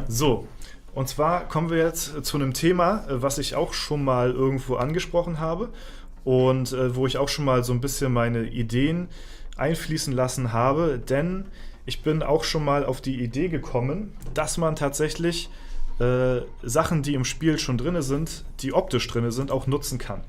So, und zwar kommen wir jetzt zu einem Thema, was ich auch schon mal irgendwo angesprochen habe und wo ich auch schon mal so ein bisschen meine Ideen einfließen lassen habe, denn ich bin auch schon mal auf die Idee gekommen, dass man tatsächlich Sachen, die im Spiel schon drin sind, die optisch drin sind, auch nutzen kann.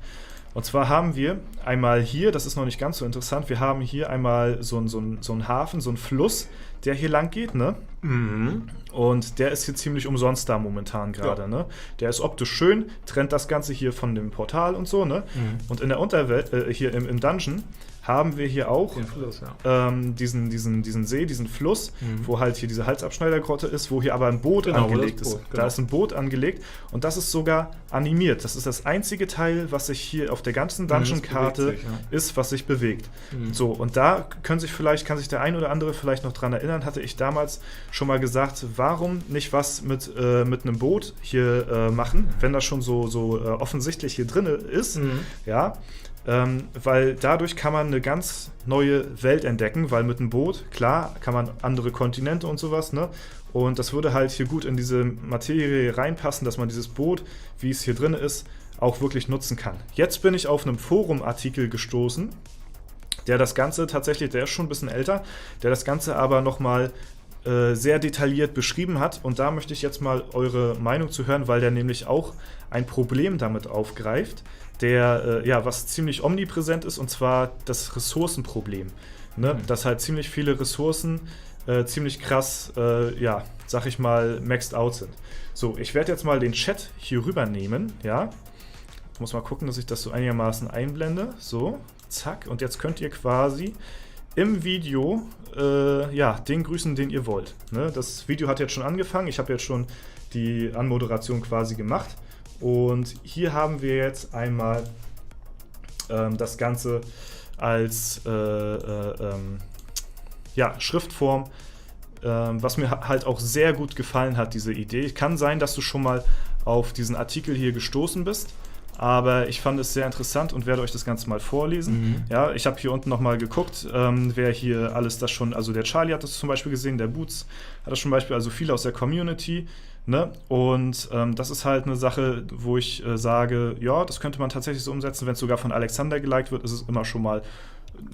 Und zwar haben wir einmal hier, das ist noch nicht ganz so interessant, wir haben hier einmal so einen Hafen, so einen Fluss, der hier lang geht, ne? Mhm. Und der ist hier ziemlich umsonst da momentan gerade, Ja. ne? Der ist optisch schön, trennt das Ganze hier von dem Portal und so, ne? Und in der Unterwelt, hier im Dungeon, haben wir hier auch Den Fluss, ja. diesen See, diesen Fluss, wo halt hier diese Halsabschneidergrotte ist, wo hier aber ein Boot Genau, angelegt das ist. Boot, Da genau. ist ein Boot angelegt und das ist sogar animiert. Das ist das einzige Teil, was sich hier auf der ganzen Dungeon-Karte bewegt sich, ja. ist, was sich bewegt. So, und da kann sich der ein oder andere vielleicht noch dran erinnern, hatte ich damals schon mal gesagt, warum nicht was mit einem Boot hier machen, wenn das schon so offensichtlich hier drin ist, ja, weil dadurch kann man eine ganz neue Welt entdecken, weil mit einem Boot, klar, kann man andere Kontinente und sowas, ne? Und das würde halt hier gut in diese Materie reinpassen, dass man dieses Boot, wie es hier drin ist, auch wirklich nutzen kann. Jetzt bin ich auf einem Forum-Artikel gestoßen, der das Ganze tatsächlich, der ist schon ein bisschen älter, der das Ganze aber nochmal sehr detailliert beschrieben hat. Und da möchte ich jetzt mal eure Meinung zu hören, weil der nämlich auch ein Problem damit aufgreift, was ziemlich omnipräsent ist, und zwar das Ressourcenproblem. Ne? Dass halt ziemlich viele Ressourcen ziemlich krass, sag ich mal, maxed out sind. So, ich werde jetzt mal den Chat hier rübernehmen, ja. Ich muss mal gucken, dass ich das so einigermaßen einblende. So, zack. Und jetzt könnt ihr quasi im Video den grüßen, den ihr wollt. Ne? Das Video hat jetzt schon angefangen. Ich habe jetzt schon die Anmoderation quasi gemacht. Und hier haben wir jetzt einmal das Ganze als Schriftform, was mir halt auch sehr gut gefallen hat, diese Idee. Kann sein, dass du schon mal auf diesen Artikel hier gestoßen bist, aber ich fand es sehr interessant und werde euch das Ganze mal vorlesen. Ja, ich habe hier unten nochmal geguckt, wer hier alles das schon, also der Charlie hat das zum Beispiel gesehen, der Boots hat das zum Beispiel, also viele aus der Community, ne? Und das ist halt eine Sache, wo ich sage, ja, das könnte man tatsächlich so umsetzen, wenn es sogar von Alexander geliked wird, ist es immer schon mal.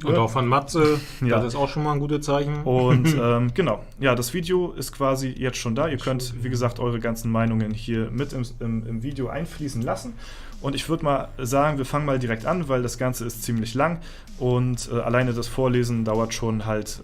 Und auch von Matze, Ja. das ist auch schon mal ein gutes Zeichen. Und genau, ja, das Video ist quasi jetzt schon da. Ihr könnt, wie gesagt, eure ganzen Meinungen hier mit im Video einfließen lassen. Und ich würde mal sagen, wir fangen mal direkt an, weil das Ganze ist ziemlich lang und alleine das Vorlesen dauert schon halt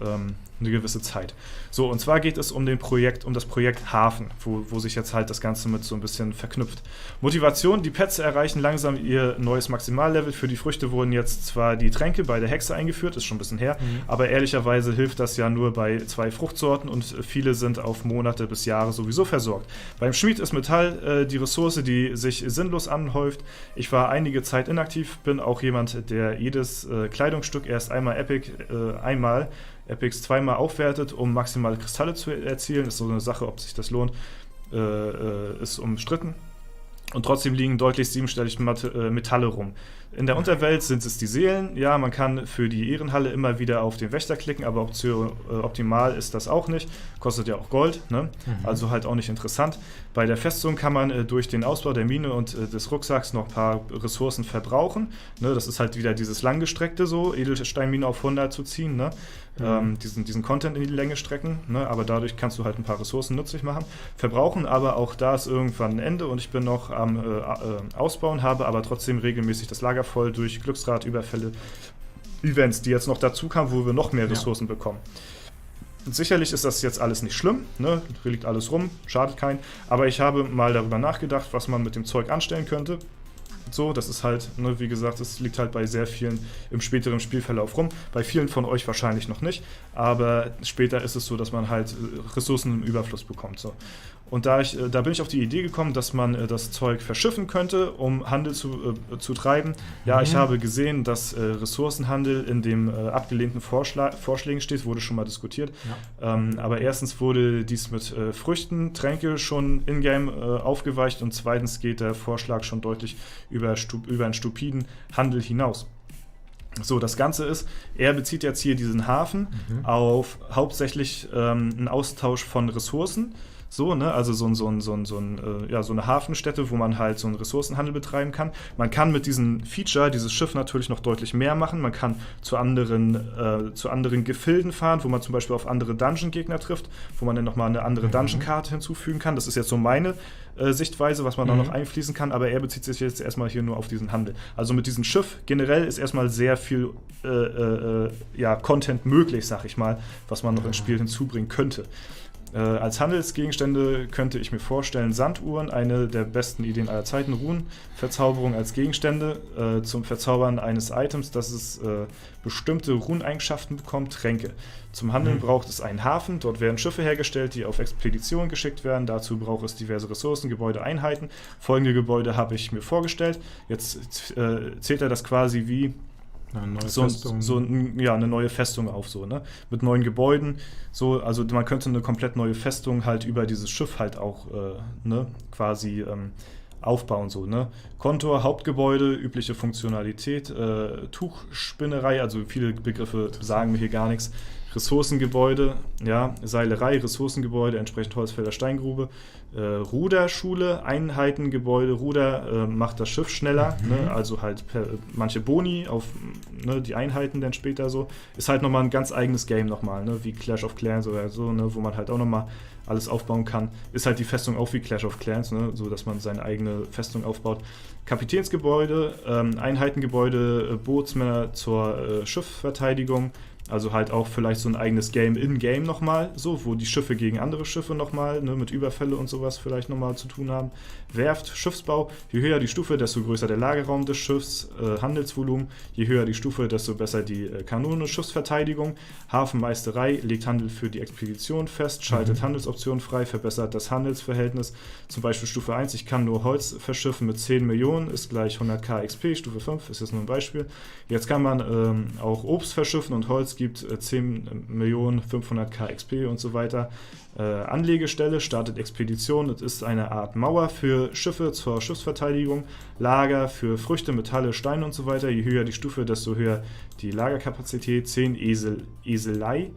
eine gewisse Zeit. So, und zwar geht es um das Projekt Hafen, wo sich jetzt halt das Ganze mit so ein bisschen verknüpft. Motivation: Die Pets erreichen langsam ihr neues Maximallevel. Für die Früchte wurden jetzt zwar die Tränke bei der Hexe eingeführt, ist schon ein bisschen her, aber ehrlicherweise hilft das ja nur bei 2 Fruchtsorten und viele sind auf Monate bis Jahre sowieso versorgt. Beim Schmied ist Metall die Ressource, die sich sinnlos anhäuft. Ich war einige Zeit inaktiv, bin auch jemand, der jedes Kleidungsstück erst einmal Epics zweimal aufwertet, um maximale Kristalle zu erzielen. Ist so eine Sache, ob sich das lohnt, ist umstritten. Und trotzdem liegen deutlich 7-stellige Metalle rum. In der Unterwelt sind es die Seelen. Ja, man kann für die Ehrenhalle immer wieder auf den Wächter klicken, aber optimal ist das auch nicht. Kostet ja auch Gold, ne? Also halt auch nicht interessant. Bei der Festung kann man durch den Ausbau der Mine und des Rucksacks noch ein paar Ressourcen verbrauchen. Ne? Das ist halt wieder dieses langgestreckte so, Edelsteinmine auf 100 zu ziehen, ne? Diesen Content in die Länge strecken, ne? Aber dadurch kannst du halt ein paar Ressourcen nützlich machen. Verbrauchen, aber auch da ist irgendwann ein Ende und ich bin noch am Ausbauen, habe aber trotzdem regelmäßig das Lager voll durch Glücksrad, Überfälle, Events, die jetzt noch dazu kamen, wo wir noch mehr Ressourcen bekommen. Und sicherlich ist das jetzt alles nicht schlimm, ne? Hier liegt alles rum, schadet keinen, aber ich habe mal darüber nachgedacht, was man mit dem Zeug anstellen könnte. So, das ist halt, ne, wie gesagt, es liegt halt bei sehr vielen im späteren Spielverlauf rum. Bei vielen von euch wahrscheinlich noch nicht, aber später ist es so, dass man halt Ressourcen im Überfluss bekommt. So. Und da bin ich auf die Idee gekommen, dass man das Zeug verschiffen könnte, um Handel zu treiben. Ja, ich habe gesehen, dass Ressourcenhandel in dem abgelehnten Vorschlägen steht, wurde schon mal diskutiert. Ja. Aber erstens wurde dies mit Früchten, Tränke schon in-game aufgeweicht und zweitens geht der Vorschlag schon deutlich über einen stupiden Handel hinaus. So, das Ganze ist, er bezieht jetzt hier diesen Hafen auf hauptsächlich einen Austausch von Ressourcen. So, ne? Also so eine Hafenstätte, wo man halt so einen Ressourcenhandel betreiben kann. Man kann mit diesem Feature dieses Schiff natürlich noch deutlich mehr machen. Man kann zu anderen Gefilden fahren, wo man zum Beispiel auf andere Dungeon-Gegner trifft, wo man dann nochmal eine andere Dungeon-Karte hinzufügen kann. Das ist jetzt so meine Sichtweise, was man da noch einfließen kann, aber er bezieht sich jetzt erstmal hier nur auf diesen Handel. Also mit diesem Schiff generell ist erstmal sehr viel Content möglich, sag ich mal, was man noch ins Spiel hinzubringen könnte. Als Handelsgegenstände könnte ich mir vorstellen, Sanduhren, eine der besten Ideen aller Zeiten, Runenverzauberung als Gegenstände zum Verzaubern eines Items, dass es bestimmte Runeneigenschaften bekommt, Tränke. Zum Handeln braucht es einen Hafen, dort werden Schiffe hergestellt, die auf Expeditionen geschickt werden, dazu braucht es diverse Ressourcen, Gebäude, Einheiten. Folgende Gebäude habe ich mir vorgestellt. Jetzt zählt er das quasi wie eine neue Festung auf, so, ne? Mit neuen Gebäuden. So, also man könnte eine komplett neue Festung halt über dieses Schiff halt auch quasi aufbauen. So, ne? Kontor, Hauptgebäude, übliche Funktionalität, Tuchspinnerei, also viele Begriffe sagen mir hier gar nichts. Ressourcengebäude, ja, Seilerei, Ressourcengebäude, entsprechend Holzfäller, Steingrube, Ruderschule, Einheitengebäude, Ruder macht das Schiff schneller, ne, also halt manche Boni auf die Einheiten dann später so. Ist halt nochmal ein ganz eigenes Game nochmal, ne, wie Clash of Clans oder so, ne, wo man halt auch nochmal alles aufbauen kann. Ist halt die Festung auch wie Clash of Clans, ne, so dass man seine eigene Festung aufbaut. Kapitänsgebäude, Einheitengebäude, Bootsmänner zur Schiffsverteidigung. Also halt auch vielleicht so ein eigenes Game in-Game nochmal, so, wo die Schiffe gegen andere Schiffe nochmal, ne, mit Überfälle und sowas vielleicht nochmal zu tun haben. Werft, Schiffsbau, je höher die Stufe, desto größer der Lagerraum des Schiffs, Handelsvolumen, je höher die Stufe, desto besser die Kanone, Schiffsverteidigung, Hafenmeisterei, legt Handel für die Expedition fest, schaltet Handelsoptionen frei, verbessert das Handelsverhältnis, zum Beispiel Stufe 1, ich kann nur Holz verschiffen mit 10 Millionen, ist gleich 100k XP, Stufe 5, ist jetzt nur ein Beispiel. Jetzt kann man auch Obst verschiffen und Holz gibt 10.500.000 XP und so weiter. Anlegestelle, startet Expedition, es ist eine Art Mauer für Schiffe zur Schiffsverteidigung, Lager für Früchte, Metalle, Steine und so weiter. Je höher die Stufe, desto höher die Lagerkapazität, 10 Eselei.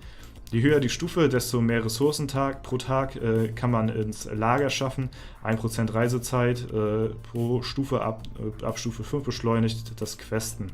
Je höher die Stufe, desto mehr Ressourcen pro Tag kann man ins Lager schaffen. 1% Reisezeit pro Stufe ab Stufe 5 beschleunigt das Questen.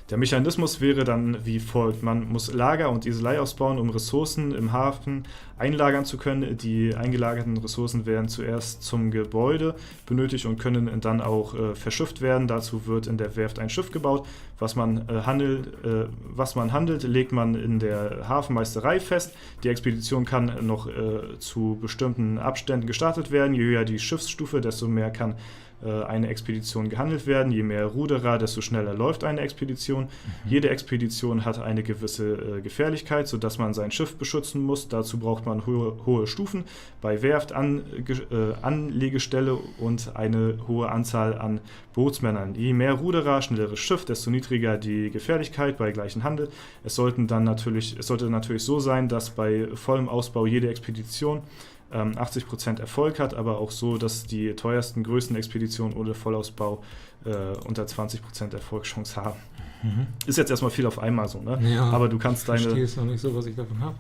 Der Mechanismus wäre dann wie folgt. Man muss Lager und Eselei ausbauen, um Ressourcen im Hafen einlagern zu können. Die eingelagerten Ressourcen werden zuerst zum Gebäude benötigt und können dann auch verschifft werden. Dazu wird in der Werft ein Schiff gebaut. Was man handelt, legt man in der Hafenmeisterei fest. Die Expedition kann noch zu bestimmten Abständen gestartet werden. Je höher die Schiffsstufe, desto mehr kann eine Expedition gehandelt werden. Je mehr Ruderer, desto schneller läuft eine Expedition. Jede Expedition hat eine gewisse Gefährlichkeit, sodass man sein Schiff beschützen muss. Dazu braucht man hohe Stufen bei Werft, Anlegestelle und eine hohe Anzahl an Bootsmännern. Je mehr Ruderer, schnelleres Schiff, desto niedriger die Gefährlichkeit bei gleichem Handel. Es sollte natürlich so sein, dass bei vollem Ausbau jede Expedition 80% Erfolg hat, aber auch so, dass die teuersten, größten Expeditionen ohne Vollausbau unter 20% Erfolgschance haben. Ist jetzt erstmal viel auf einmal so, ne? Ja, aber du kannst ich verstehe es noch nicht so, was ich davon habe.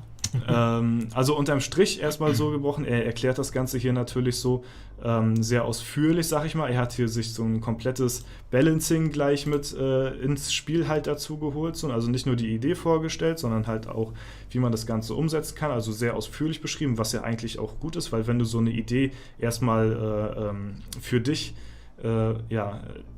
Also unterm Strich erstmal so gebrochen, er erklärt das Ganze hier natürlich so sehr ausführlich, sag ich mal. Er hat hier sich so ein komplettes Balancing gleich mit ins Spiel halt dazu geholt. So. Also nicht nur die Idee vorgestellt, sondern halt auch, wie man das Ganze umsetzen kann. Also sehr ausführlich beschrieben, was ja eigentlich auch gut ist, weil wenn du so eine Idee erstmal für dich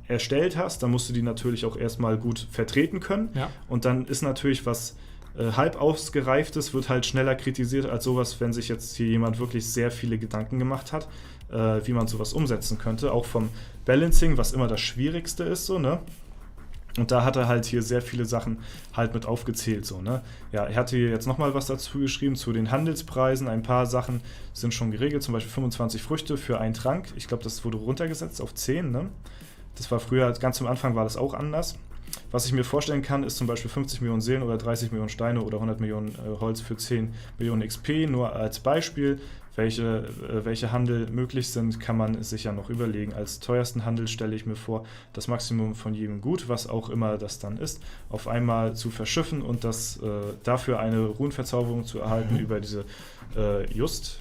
erstellt hast, dann musst du die natürlich auch erstmal gut vertreten können. Ja. Und dann ist natürlich was halb ausgereiftes, wird halt schneller kritisiert als sowas, wenn sich jetzt hier jemand wirklich sehr viele Gedanken gemacht hat, wie man sowas umsetzen könnte. Auch vom Balancing, was immer das Schwierigste ist, so, ne? Und da hat er halt hier sehr viele Sachen halt mit aufgezählt, so, ne? Ja, er hatte hier jetzt nochmal was dazu geschrieben, zu den Handelspreisen. Ein paar Sachen sind schon geregelt, zum Beispiel 25 Früchte für einen Trank. Ich glaube, das wurde runtergesetzt auf 10, ne? Das war früher, ganz am Anfang war das auch anders. Was ich mir vorstellen kann, ist zum Beispiel 50 Millionen Seelen oder 30 Millionen Steine oder 100 Millionen Holz für 10 Millionen XP. Nur als Beispiel, welche Handel möglich sind, kann man sich ja noch überlegen. Als teuersten Handel stelle ich mir vor, das Maximum von jedem Gut, was auch immer das dann ist, auf einmal zu verschiffen und dafür eine Runenverzauberung zu erhalten über diese Justage?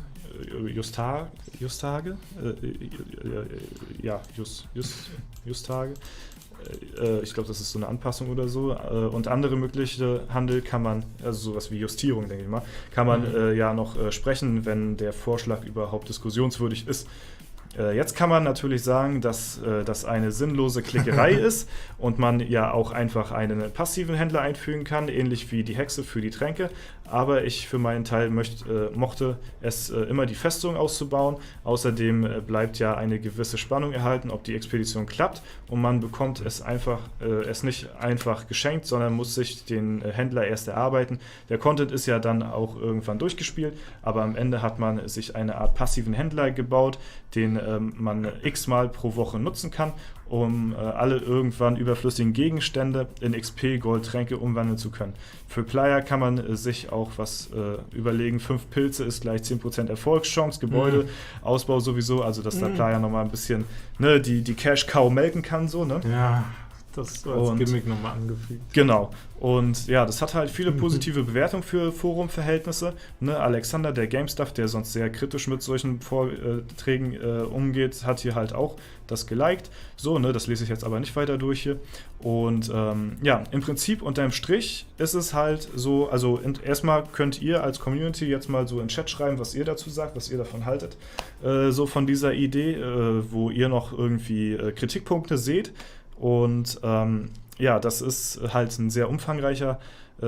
Justage. Ich glaube, das ist so eine Anpassung oder so. Und andere mögliche Handel kann man, also sowas wie Justierung, denke ich mal, kann man ja noch sprechen, wenn der Vorschlag überhaupt diskussionswürdig ist. Jetzt kann man natürlich sagen, dass das eine sinnlose Klickerei ist und man ja auch einfach einen passiven Händler einfügen kann, ähnlich wie die Hexe für die Tränke. Aber ich für meinen Teil mochte es immer die Festung auszubauen. Außerdem bleibt ja eine gewisse Spannung erhalten, ob die Expedition klappt, und man bekommt es nicht einfach geschenkt, sondern muss sich den Händler erst erarbeiten. Der Content ist ja dann auch irgendwann durchgespielt, aber am Ende hat man sich eine Art passiven Händler gebaut, den man x-mal pro Woche nutzen kann, um alle irgendwann überflüssigen Gegenstände in XP, Gold, Tränke umwandeln zu können. Für Player kann man sich auch was überlegen. 5 Pilze ist gleich 10% Erfolgschance, Gebäude, Ausbau sowieso, also dass der Player nochmal ein bisschen die Cash-Cow melken kann, so, ne? Ja, das so als Gimmick nochmal angefügt. Genau. Und ja, das hat halt viele positive Bewertungen für Forumverhältnisse. Ne, Alexander, der GameStuff, der sonst sehr kritisch mit solchen Vorträgen umgeht, hat hier halt auch das geliked. So, ne, das lese ich jetzt aber nicht weiter durch hier. Und ja, im Prinzip unterm Strich ist es halt so, also erstmal könnt ihr als Community jetzt mal so in den Chat schreiben, was ihr dazu sagt, was ihr davon haltet. So von dieser Idee, wo ihr noch irgendwie Kritikpunkte seht. Und ja, das ist halt ein sehr umfangreicher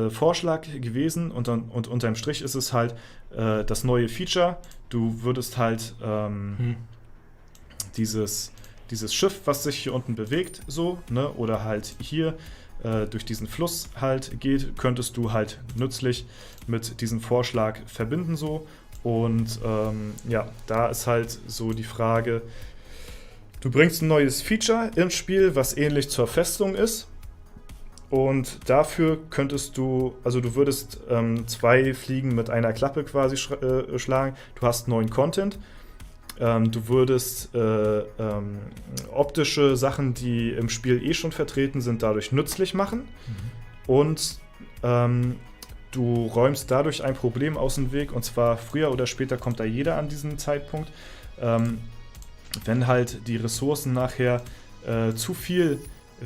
Vorschlag gewesen und unterm Strich ist es halt das neue Feature. Du würdest halt dieses Schiff, was sich hier unten bewegt, so, ne, oder halt hier durch diesen Fluss halt geht, könntest du halt nützlich mit diesem Vorschlag verbinden, so. Und ja, da ist halt so die Frage, du bringst ein neues Feature ins Spiel, was ähnlich zur Festung ist. Und dafür könntest du würdest 2 Fliegen mit einer Klappe quasi schlagen. Du hast neuen Content. Du würdest optische Sachen, die im Spiel schon vertreten sind, dadurch nützlich machen. Und du räumst dadurch ein Problem aus dem Weg. Und zwar früher oder später kommt da jeder an diesen Zeitpunkt. Wenn halt die Ressourcen nachher zu viel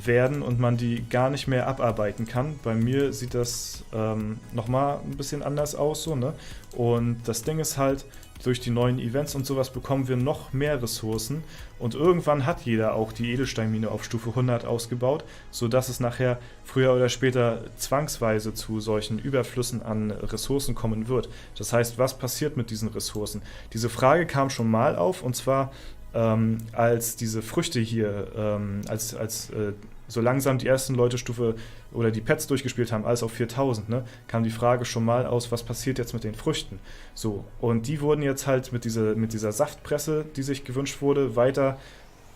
werden und man die gar nicht mehr abarbeiten kann. Bei mir sieht das nochmal ein bisschen anders aus, so, ne? Und das Ding ist halt, durch die neuen Events und sowas bekommen wir noch mehr Ressourcen und irgendwann hat jeder auch die Edelsteinmine auf Stufe 100 ausgebaut, sodass es nachher früher oder später zwangsweise zu solchen Überflüssen an Ressourcen kommen wird. Das heißt, was passiert mit diesen Ressourcen? Diese Frage kam schon mal auf, und zwar als diese Früchte hier, so langsam die ersten Leute Stufe oder die Pets durchgespielt haben, alles auf 4000, ne, kam die Frage schon mal aus, was passiert jetzt mit den Früchten? So, und die wurden jetzt halt mit dieser Saftpresse, die sich gewünscht wurde, weiter,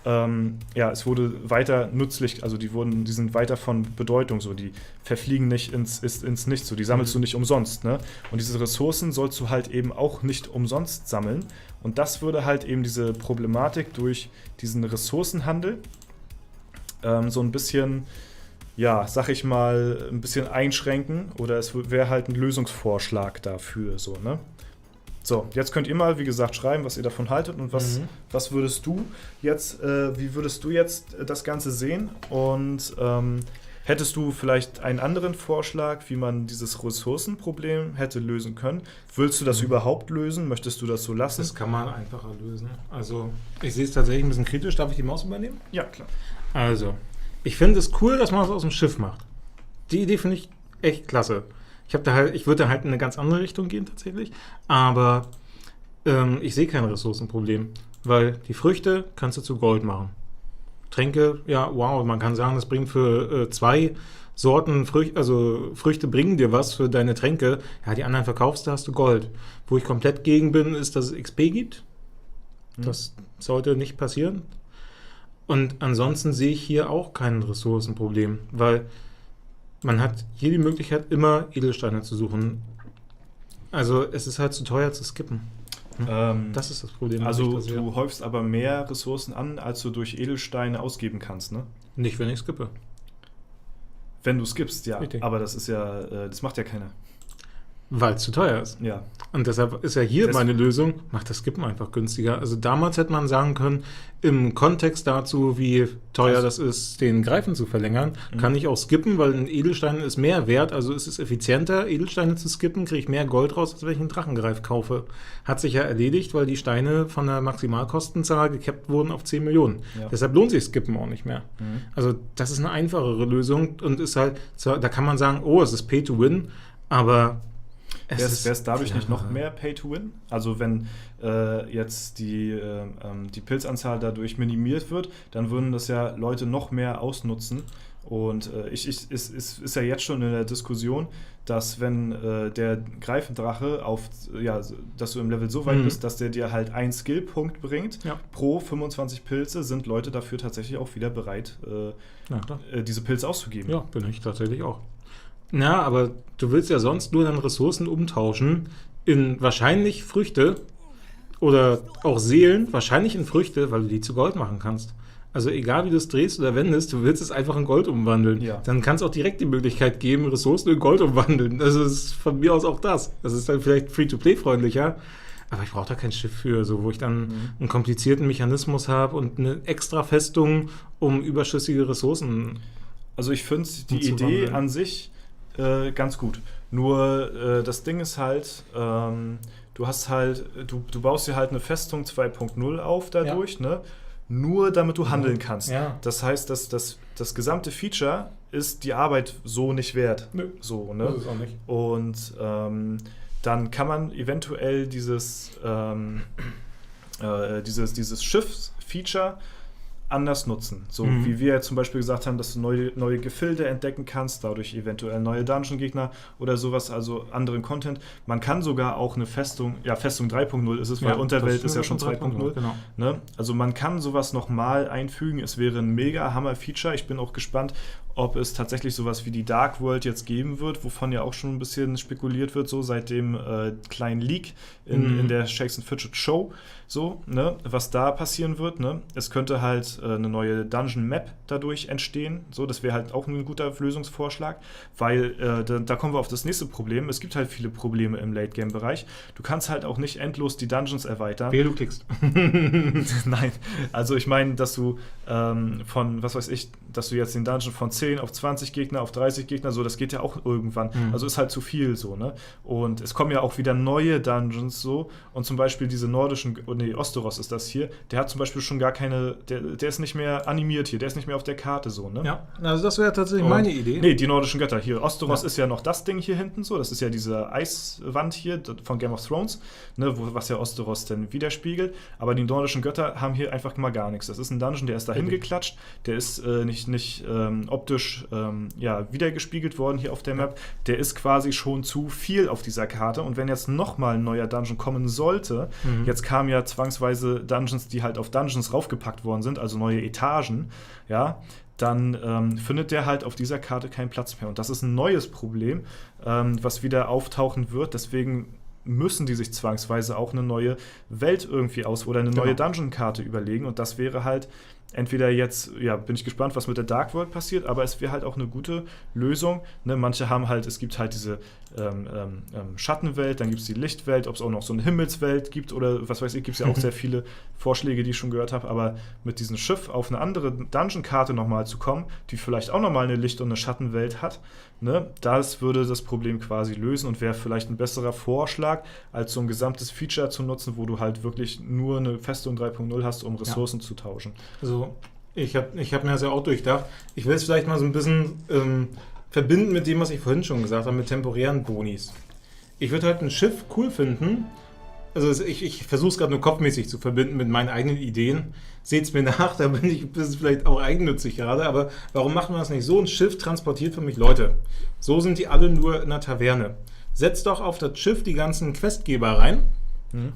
es wurde weiter nützlich, also die sind weiter von Bedeutung, so, die verfliegen nicht ins Nichts, so, die sammelst du nicht umsonst, ne? Und diese Ressourcen sollst du halt eben auch nicht umsonst sammeln. Und das würde halt eben diese Problematik durch diesen Ressourcenhandel so ein bisschen, ja, sag ich mal, ein bisschen einschränken, oder es wäre halt ein Lösungsvorschlag dafür, so, ne? So, jetzt könnt ihr mal, wie gesagt, schreiben, was ihr davon haltet und was würdest du jetzt, wie würdest du jetzt das Ganze sehen? Und hättest du vielleicht einen anderen Vorschlag, wie man dieses Ressourcenproblem hätte lösen können? Willst du das überhaupt lösen? Möchtest du das so lassen? Das kann man einfacher lösen. Also, ich sehe es tatsächlich ein bisschen kritisch. Darf ich die Maus übernehmen? Ja, klar. Also, ich finde es cool, dass man das aus dem Schiff macht. Die Idee finde ich echt klasse. Ich würde da halt in eine ganz andere Richtung gehen tatsächlich, aber ich sehe kein Ressourcenproblem, weil die Früchte kannst du zu Gold machen. Tränke, ja, wow, man kann sagen, das bringt für 2 Sorten Früchte, also Früchte bringen dir was für deine Tränke. Ja, die anderen verkaufst du, hast du Gold. Wo ich komplett gegen bin, ist, dass es XP gibt. Das sollte nicht passieren. Und ansonsten sehe ich hier auch kein Ressourcenproblem, weil man hat hier die Möglichkeit, immer Edelsteine zu suchen. Also es ist halt zu teuer zu skippen. Das ist das Problem. Also das du häufst aber mehr Ressourcen an, als du durch Edelsteine ausgeben kannst, ne? Nicht, wenn ich skippe. Wenn du skippst, ja. Richtig. Aber das ist ja, das macht ja keiner. Weil es zu teuer ist. Ja. Und deshalb ist ja hier meine Lösung, macht das Skippen einfach günstiger. Also damals hätte man sagen können, im Kontext dazu, wie teuer das ist, den Greifen zu verlängern, kann ich auch skippen, weil ein Edelstein ist mehr wert, also ist es effizienter, Edelsteine zu skippen, kriege ich mehr Gold raus, als wenn ich einen Drachengreif kaufe. Hat sich ja erledigt, weil die Steine von der Maximalkostenzahl gekappt wurden auf 10 Millionen. Ja. Deshalb lohnt sich Skippen auch nicht mehr. Also das ist eine einfachere Lösung und ist halt, da kann man sagen, oh, es ist Pay to Win, aber wäre es dadurch nicht noch mehr Pay-to-Win? Also wenn jetzt die Pilzanzahl dadurch minimiert wird, dann würden das ja Leute noch mehr ausnutzen. Und ist ja jetzt schon in der Diskussion, dass wenn der Greifendrache dass du im Level so weit bist, dass der dir halt einen Skillpunkt bringt, pro 25 Pilze, sind Leute dafür tatsächlich auch wieder bereit, diese Pilze auszugeben. Ja, bin ich tatsächlich auch. Na, aber du willst ja sonst nur dann Ressourcen umtauschen in wahrscheinlich Früchte oder auch Seelen, wahrscheinlich in Früchte, weil du die zu Gold machen kannst. Also egal wie du es drehst oder wendest, du willst es einfach in Gold umwandeln. Ja. Dann kann es auch direkt die Möglichkeit geben, Ressourcen in Gold umwandeln. Also das ist von mir aus auch das. Das ist dann vielleicht Free-to-Play-freundlicher. Aber ich brauche da kein Schiff für, so, wo ich dann einen komplizierten Mechanismus habe und eine extra Festung, um überschüssige Ressourcen Also ich finde die Idee an sich ganz gut. Nur das Ding ist halt, du baust dir halt eine Festung 2.0 auf dadurch, ne? Nur damit du handeln kannst. Ja. Das heißt, dass das gesamte Feature ist die Arbeit so nicht wert. Nö, so, ne? Das ist auch nicht. Und dann kann man eventuell dieses Schiffs-Feature anders nutzen. So wie wir jetzt zum Beispiel gesagt haben, dass du neue Gefilde entdecken kannst, dadurch eventuell neue Dungeon-Gegner oder sowas, also anderen Content. Man kann sogar auch eine Festung 3.0 ist es, weil Unterwelt ist ja schon 2.0. Genau. Ne? Also man kann sowas nochmal einfügen. Es wäre ein mega Hammer-Feature. Ich bin auch gespannt, ob es tatsächlich sowas wie die Dark World jetzt geben wird, wovon ja auch schon ein bisschen spekuliert wird, so seit dem kleinen Leak in der Shakes and Fidget Show, so, ne, was da passieren wird, ne. Es könnte halt eine neue Dungeon Map dadurch entstehen, so, das wäre halt auch ein guter Lösungsvorschlag, weil da kommen wir auf das nächste Problem. Es gibt halt viele Probleme im Late-Game-Bereich. Du kannst halt auch nicht endlos die Dungeons erweitern. Wer du klickst. Nein, also ich meine, dass du dass du jetzt den Dungeon von 10 auf 20 Gegner, auf 30 Gegner, so, das geht ja auch irgendwann. Also ist halt zu viel so, ne? Und es kommen ja auch wieder neue Dungeons so und zum Beispiel diese nordischen, Osteros ist das hier, der hat zum Beispiel schon gar keine, der ist nicht mehr animiert hier, der ist nicht mehr auf der Karte so, ne? Ja, also das wäre tatsächlich meine Idee. Nee, die nordischen Götter hier. Osteros ist ja noch das Ding hier hinten so, das ist ja diese Eiswand hier von Game of Thrones, ne, was ja Osteros denn widerspiegelt, aber die nordischen Götter haben hier einfach mal gar nichts. Das ist ein Dungeon, der ist dahin geklatscht, der ist nicht optisch wiedergespiegelt worden hier auf der Map, der ist quasi schon zu viel auf dieser Karte und wenn jetzt nochmal ein neuer Dungeon kommen sollte, jetzt kamen ja zwangsweise Dungeons, die halt auf Dungeons raufgepackt worden sind, also neue Etagen, ja, dann findet der halt auf dieser Karte keinen Platz mehr und das ist ein neues Problem, was wieder auftauchen wird, deswegen müssen die sich zwangsweise auch eine neue Welt irgendwie oder eine neue Dungeon-Karte überlegen und das wäre halt entweder jetzt, bin ich gespannt, was mit der Dark World passiert, aber es wäre halt auch eine gute Lösung. Ne? Manche haben halt, es gibt halt diese Schattenwelt, dann gibt es die Lichtwelt, ob es auch noch so eine Himmelswelt gibt oder was weiß ich, gibt es ja auch sehr viele Vorschläge, die ich schon gehört habe, aber mit diesem Schiff auf eine andere Dungeon-Karte nochmal zu kommen, die vielleicht auch nochmal eine Licht- und eine Schattenwelt hat, ne? Das würde das Problem quasi lösen und wäre vielleicht ein besserer Vorschlag, als so ein gesamtes Feature zu nutzen, wo du halt wirklich nur eine Festung 3.0 hast, um Ressourcen zu tauschen. Also ich hab mir das ja auch durchdacht. Ich will es vielleicht mal so ein bisschen verbinden mit dem, was ich vorhin schon gesagt habe, mit temporären Bonis. Ich würde halt ein Schiff cool finden. Also ich versuche es gerade nur kopfmäßig zu verbinden mit meinen eigenen Ideen. Seht es mir nach, da bin ich vielleicht auch eigennützig gerade, aber warum macht man das nicht so? Ein Schiff transportiert für mich Leute. So sind die alle nur in einer Taverne. Setzt doch auf das Schiff die ganzen Questgeber rein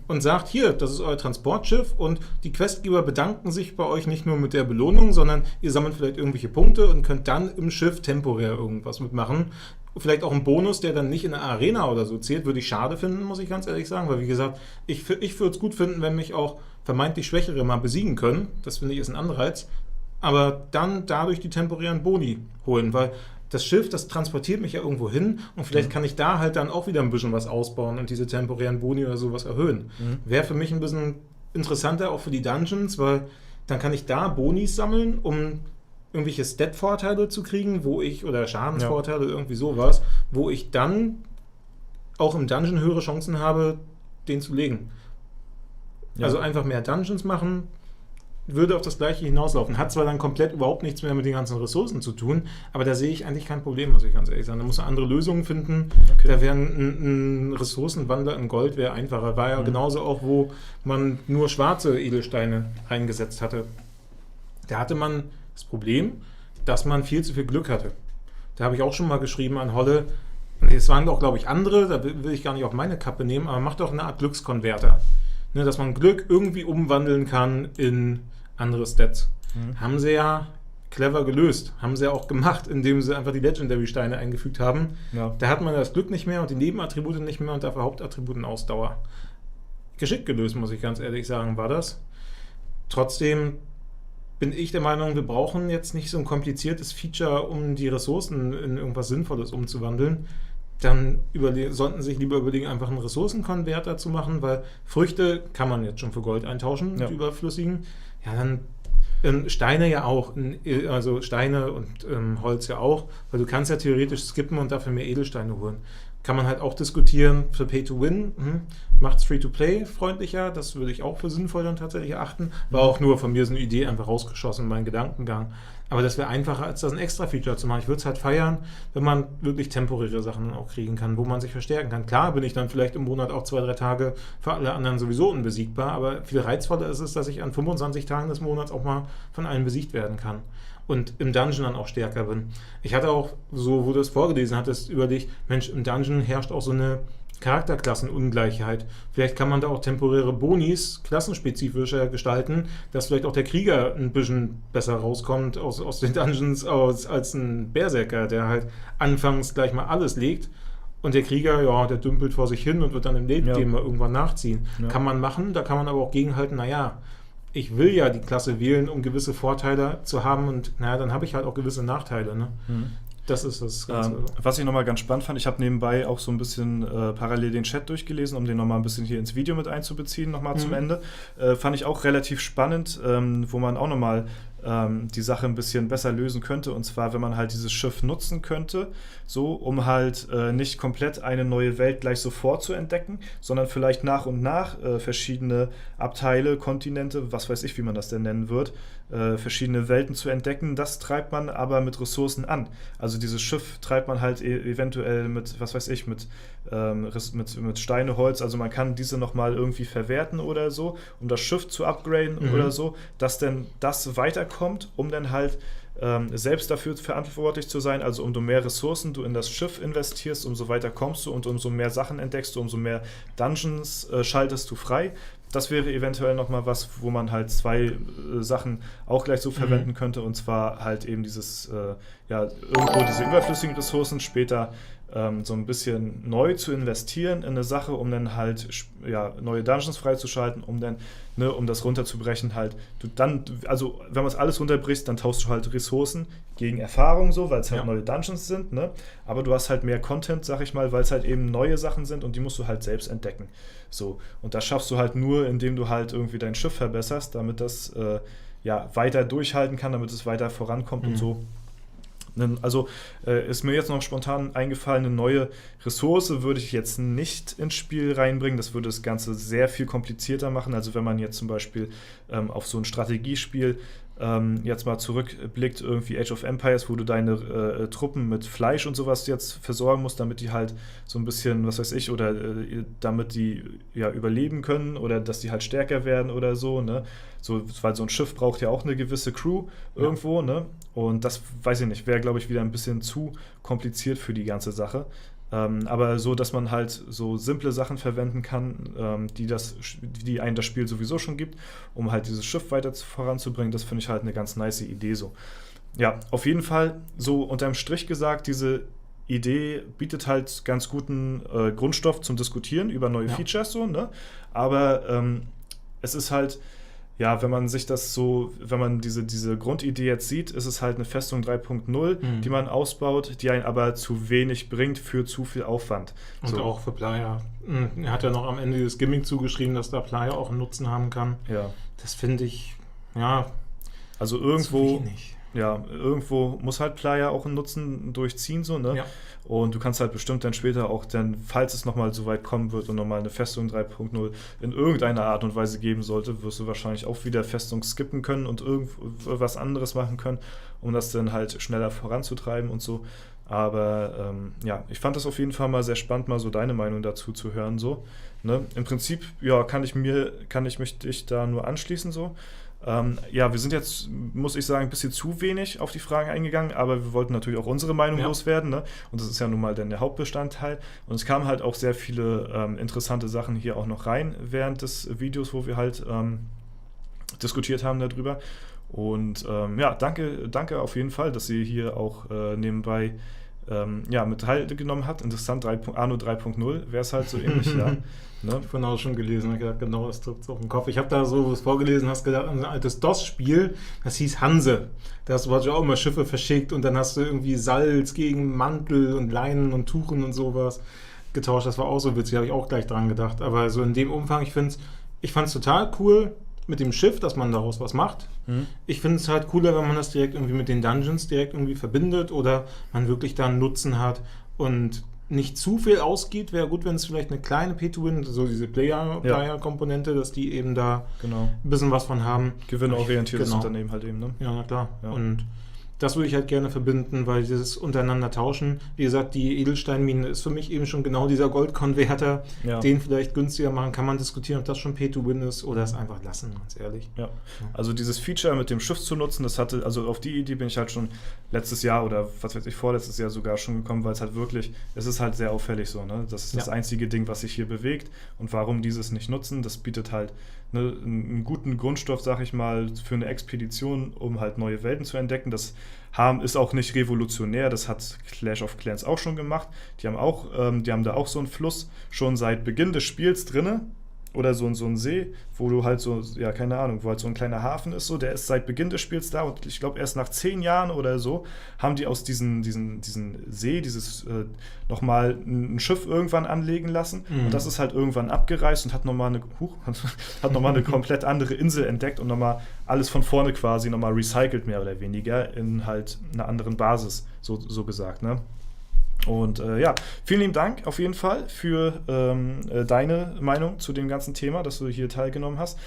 und sagt, hier, das ist euer Transportschiff und die Questgeber bedanken sich bei euch nicht nur mit der Belohnung, sondern ihr sammelt vielleicht irgendwelche Punkte und könnt dann im Schiff temporär irgendwas mitmachen. vielleicht auch ein Bonus, der dann nicht in der Arena oder so zählt, würde ich schade finden, muss ich ganz ehrlich sagen, weil wie gesagt, ich würde es gut finden, wenn mich auch vermeintlich Schwächere mal besiegen können, das finde ich ist ein Anreiz, aber dann dadurch die temporären Boni holen, weil das Schiff, das transportiert mich ja irgendwo hin und vielleicht kann ich da halt dann auch wieder ein bisschen was ausbauen und diese temporären Boni oder sowas erhöhen. Wäre für mich ein bisschen interessanter auch für die Dungeons, weil dann kann ich da Bonis sammeln, um irgendwelche Stat-Vorteile zu kriegen, oder Schadensvorteile, irgendwie sowas, wo ich dann auch im Dungeon höhere Chancen habe, den zu legen. Ja. Also einfach mehr Dungeons machen, würde auf das Gleiche hinauslaufen. Hat zwar dann komplett überhaupt nichts mehr mit den ganzen Ressourcen zu tun, aber da sehe ich eigentlich kein Problem, muss ich ganz ehrlich sagen. Da muss man andere Lösungen finden. Okay. Da wäre ein Ressourcenwandler in Gold wäre einfacher. War ja genauso auch, wo man nur schwarze Edelsteine eingesetzt hatte. Da hatte man das Problem, dass man viel zu viel Glück hatte. Da habe ich auch schon mal geschrieben an Holle, es waren doch, glaube ich, andere, da will ich gar nicht auf meine Kappe nehmen, aber macht doch eine Art Glückskonverter. Ne, dass man Glück irgendwie umwandeln kann in andere Stats. Haben sie ja clever gelöst. Haben sie ja auch gemacht, indem sie einfach die Legendary-Steine eingefügt haben. Ja. Da hat man das Glück nicht mehr und die Nebenattribute nicht mehr und dafür Hauptattributen Ausdauer. Geschickt gelöst, muss ich ganz ehrlich sagen, war das. Trotzdem bin ich der Meinung, wir brauchen jetzt nicht so ein kompliziertes Feature, um die Ressourcen in irgendwas Sinnvolles umzuwandeln. Dann sollten sich lieber überlegen, einfach einen Ressourcenkonverter zu machen, weil Früchte kann man jetzt schon für Gold eintauschen, die überflüssigen. Ja, dann Steine ja auch, also Steine und Holz ja auch, weil du kannst ja theoretisch skippen und dafür mehr Edelsteine holen. Kann man halt auch diskutieren für Pay-to-Win. Macht es Free-to-Play freundlicher, das würde ich auch für sinnvoll dann tatsächlich erachten. War auch nur von mir so eine Idee einfach rausgeschossen, mein Gedankengang. Aber das wäre einfacher, als das ein Extra-Feature zu machen. Ich würde es halt feiern, wenn man wirklich temporäre Sachen auch kriegen kann, wo man sich verstärken kann. Klar bin ich dann vielleicht im Monat auch 2-3 Tage für alle anderen sowieso unbesiegbar, aber viel reizvoller ist es, dass ich an 25 Tagen des Monats auch mal von allen besiegt werden kann. Und im Dungeon dann auch stärker bin. Ich hatte auch, so wo du es vorgelesen hattest, überlegt, Mensch, im Dungeon herrscht auch so eine Charakterklassenungleichheit. Vielleicht kann man da auch temporäre Bonis klassenspezifischer gestalten, dass vielleicht auch der Krieger ein bisschen besser rauskommt aus den Dungeons als ein Berserker, der halt anfangs gleich mal alles legt. Und der Krieger, ja, der dümpelt vor sich hin und wird dann im Late-Game mal irgendwann nachziehen. Ja. Kann man machen, da kann man aber auch gegenhalten, naja, ich will ja die Klasse wählen, um gewisse Vorteile zu haben und naja, dann habe ich halt auch gewisse Nachteile. Ne? Das ist das Ganze. Was ich nochmal ganz spannend fand, ich habe nebenbei auch so ein bisschen parallel den Chat durchgelesen, um den nochmal ein bisschen hier ins Video mit einzubeziehen, nochmal zum Ende. Fand ich auch relativ spannend, wo man auch nochmal die Sache ein bisschen besser lösen könnte. Und zwar, wenn man halt dieses Schiff nutzen könnte, so, um halt nicht komplett eine neue Welt gleich sofort zu entdecken, sondern vielleicht nach und nach verschiedene Abteile, Kontinente, was weiß ich, wie man das denn nennen wird, verschiedene Welten zu entdecken. Das treibt man aber mit Ressourcen an. Also dieses Schiff treibt man halt eventuell mit, was weiß ich, mit Steine, Holz. Also man kann diese nochmal irgendwie verwerten oder so, um das Schiff zu upgraden oder so, dass denn das weiterkommt, um dann halt selbst dafür verantwortlich zu sein. Also umso mehr Ressourcen du in das Schiff investierst, umso weiter kommst du und umso mehr Sachen entdeckst du, umso mehr Dungeons schaltest du frei. Das wäre eventuell nochmal was, wo man halt zwei Sachen auch gleich so verwenden könnte, und zwar halt eben dieses, irgendwo diese überflüssigen Ressourcen später so ein bisschen neu zu investieren in eine Sache, um dann halt neue Dungeons freizuschalten, um dann, um das runterzubrechen, halt, also wenn man es alles runterbrichst, dann tauschst du halt Ressourcen gegen Erfahrung so, weil es halt neue Dungeons sind, ne? Aber du hast halt mehr Content, sag ich mal, weil es halt eben neue Sachen sind und die musst du halt selbst entdecken. So, und das schaffst du halt nur, indem du halt irgendwie dein Schiff verbesserst, damit das weiter durchhalten kann, damit es weiter vorankommt und so. Also ist mir jetzt noch spontan eingefallen, eine neue Ressource würde ich jetzt nicht ins Spiel reinbringen. Das würde das Ganze sehr viel komplizierter machen. Also wenn man jetzt zum Beispiel auf so ein Strategiespiel jetzt mal zurückblickt, irgendwie Age of Empires, wo du deine Truppen mit Fleisch und sowas jetzt versorgen musst, damit die halt so ein bisschen, was weiß ich, oder damit die überleben können oder dass die halt stärker werden oder so, ne? So, weil so ein Schiff braucht ja auch eine gewisse Crew irgendwo, ne? Und das, weiß ich nicht, wäre, glaube ich, wieder ein bisschen zu kompliziert für die ganze Sache. Aber so, dass man halt so simple Sachen verwenden kann, die einem das Spiel sowieso schon gibt, um halt dieses Schiff weiter voranzubringen, das finde ich halt eine ganz nice Idee so. Ja, auf jeden Fall, so unterm Strich gesagt, diese Idee bietet halt ganz guten Grundstoff zum Diskutieren über neue Features, so, ne? Aber es ist halt, ja, wenn man diese Grundidee jetzt sieht, ist es halt eine Festung 3.0, die man ausbaut, die einen aber zu wenig bringt für zu viel Aufwand. Und auch für Playa. Er hat ja noch am Ende das Gimmick zugeschrieben, dass da Playa auch einen Nutzen haben kann. Ja. Das finde ich, ja, also irgendwo, zu wenig. Ja, irgendwo muss halt Playa auch einen Nutzen durchziehen, so, ne? Ja. Und du kannst halt bestimmt dann später auch dann, falls es nochmal so weit kommen wird und nochmal eine Festung 3.0 in irgendeiner Art und Weise geben sollte, wirst du wahrscheinlich auch wieder Festung skippen können und irgendwas anderes machen können, um das dann halt schneller voranzutreiben und so. Aber ja, ich fand das auf jeden Fall mal sehr spannend, mal so deine Meinung dazu zu hören, so. Ne? Im Prinzip, ja, kann ich mich dich da nur anschließen, so. Ja, wir sind jetzt, muss ich sagen, ein bisschen zu wenig auf die Fragen eingegangen, aber wir wollten natürlich auch unsere Meinung loswerden, ne? Und das ist ja nun mal dann der Hauptbestandteil. Und es kamen halt auch sehr viele interessante Sachen hier auch noch rein während des Videos, wo wir halt diskutiert haben darüber. Und ja, danke auf jeden Fall, dass ihr hier auch nebenbei mit teilgenommen habt. Interessant, Anno 3.0 wäre es halt so ähnlich, ja. Ne? Ich habe auch schon gelesen, habe gedacht, genau, das drückt es auf den Kopf. Ich habe da so was vorgelesen, hast gedacht, ein altes DOS-Spiel, das hieß Hanse. Da hast du auch immer Schiffe verschickt und dann hast du irgendwie Salz gegen Mantel und Leinen und Tuchen und sowas getauscht. Das war auch so witzig, habe ich auch gleich dran gedacht. Aber so in dem Umfang, ich fand es total cool mit dem Schiff, dass man daraus was macht. Ich finde es halt cooler, wenn man das direkt irgendwie mit den Dungeons direkt irgendwie verbindet oder man wirklich da einen Nutzen hat und nicht zu viel ausgeht. Wäre gut, wenn es vielleicht eine kleine Pay-to-Win, so diese Player-Komponente, dass die eben da ein bisschen was von haben. Gewinnorientiertes Unternehmen halt eben, ne? Ja, na klar. Ja. Und das würde ich halt gerne verbinden, weil dieses untereinander tauschen, wie gesagt, die Edelsteinmine ist für mich eben schon genau dieser Goldkonverter, den vielleicht günstiger machen, kann man diskutieren, ob das schon Pay-to-Win ist oder es einfach lassen, ganz ehrlich. Ja. Also dieses Feature mit dem Schiff zu nutzen, also auf die Idee bin ich halt schon letztes Jahr oder was weiß ich, vorletztes Jahr sogar schon gekommen, weil es halt wirklich, es ist halt sehr auffällig so, ne? Das ist das einzige Ding, was sich hier bewegt und warum dieses nicht nutzen, das bietet halt einen guten Grundstoff, sag ich mal, für eine Expedition, um halt neue Welten zu entdecken. Das ist auch nicht revolutionär, das hat Clash of Clans auch schon gemacht. Die haben da auch so einen Fluss schon seit Beginn des Spiels drinne. Oder so ein See, wo du halt so, ja, keine Ahnung, wo halt so ein kleiner Hafen ist, so, der ist seit Beginn des Spiels da und ich glaube erst nach 10 Jahren oder so haben die aus diesen See, nochmal ein Schiff irgendwann anlegen lassen und das ist halt irgendwann abgereist und hat nochmal eine komplett andere Insel entdeckt und nochmal alles von vorne quasi nochmal recycelt, mehr oder weniger, in halt einer anderen Basis, so gesagt, ne? Und vielen lieben Dank auf jeden Fall für deine Meinung zu dem ganzen Thema, dass du hier teilgenommen hast.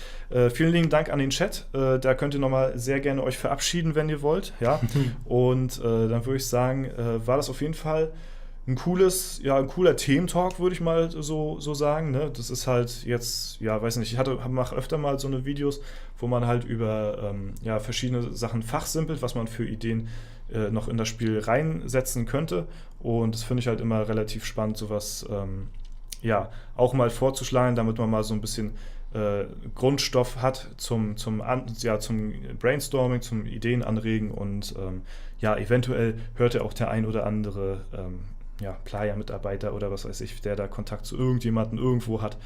Vielen lieben Dank an den Chat. Da könnt ihr nochmal sehr gerne euch verabschieden, wenn ihr wollt. Ja? Und dann würde ich sagen, war das auf jeden Fall ein cooler Thementalk, würde ich mal so sagen. Ne? Das ist halt jetzt, ja, weiß nicht, ich mache öfter mal so eine Videos, wo man halt über verschiedene Sachen fachsimpelt, was man für Ideen noch in das Spiel reinsetzen könnte. Und das finde ich halt immer relativ spannend, sowas auch mal vorzuschlagen, damit man mal so ein bisschen Grundstoff hat zum Brainstorming, zum Ideen anregen und eventuell hört ja auch der ein oder andere Playa-Mitarbeiter oder was weiß ich, der da Kontakt zu irgendjemandem irgendwo hat,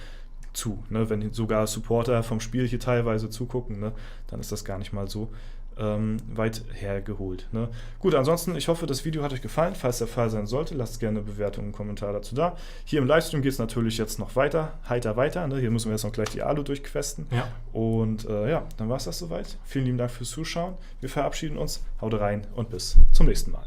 zu. Ne? Wenn sogar Supporter vom Spiel hier teilweise zugucken, ne? Dann ist das gar nicht mal so weit hergeholt. Ne? Gut, ansonsten, ich hoffe, das Video hat euch gefallen. Falls der Fall sein sollte, lasst gerne eine Bewertung und einen Kommentar dazu da. Hier im Livestream geht es natürlich jetzt noch weiter. Ne? Hier müssen wir jetzt noch gleich die Alu durchquesten. Ja. Und dann war es das soweit. Vielen lieben Dank fürs Zuschauen. Wir verabschieden uns. Haut rein und bis zum nächsten Mal.